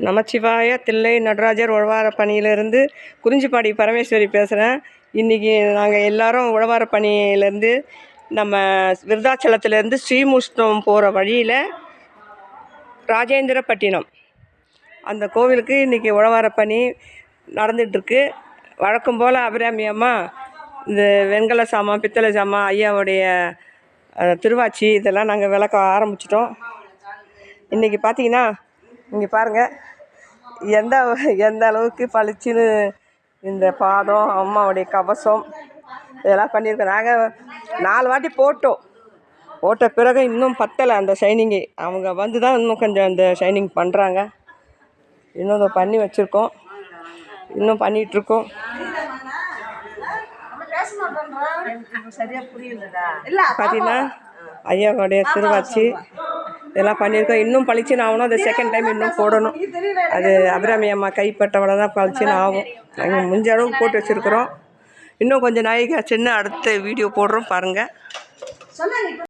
நமச்சிவாய தில்லை நடராஜர் உழவார பணியிலேருந்து குறிஞ்சிப்பாடி பரமேஸ்வரி பேசுகிறேன். இன்றைக்கி நாங்கள் எல்லோரும் உழவார பணியிலேருந்து நம்ம விருதாச்சலத்துலேருந்து ஸ்ரீமுஷ்ணம் போகிற வழியில் ராஜேந்திரப்பட்டினம் அந்த கோவிலுக்கு இன்றைக்கி உழவார பணி நடந்துகிட்ருக்கு. வழக்கம் போல் அபிராமி அம்மா இந்த வெண்கல சாமான், பித்தளை சாமான், ஐயாவுடைய திருவாச்சி இதெல்லாம் நாங்கள் விளக்க ஆரம்பிச்சிட்டோம். இன்றைக்கி பார்த்தீங்கன்னா இங்கே பாருங்கள் எந்த அளவுக்கு பளிச்சுன்னு இந்த பாதம், அம்மாவுடைய கவசம் இதெல்லாம் பண்ணியிருக்கோம். நாங்கள் 4 வாட்டி போட்ட பிறகு இன்னும் பத்தலை அந்த ஷைனிங்கு. அவங்க வந்து தான் இன்னும் கொஞ்சம் அந்த ஷைனிங் பண்ணுறாங்க. இன்னும் அதை பண்ணி வச்சுருக்கோம், இன்னும் பண்ணிகிட்ருக்கோம். பார்த்தீங்கன்னா ஐயாவுடைய திருவாச்சி இதெல்லாம் பண்ணியிருக்கோம். இன்னும் பளிச்சுன்னு ஆகணும். அது செகண்ட் டைம் இன்னும் போடணும். அது அபிராமி அம்மா கைப்பட்டவளை தான் பளிச்சுன்னு ஆகும். நாங்கள் முடிஞ்ச அளவுக்கு போட்டு வச்சுருக்குறோம். இன்னும் கொஞ்சம் நாளைக்கு சின்ன அடுத்த வீடியோ போடுறோம் பாருங்கள்.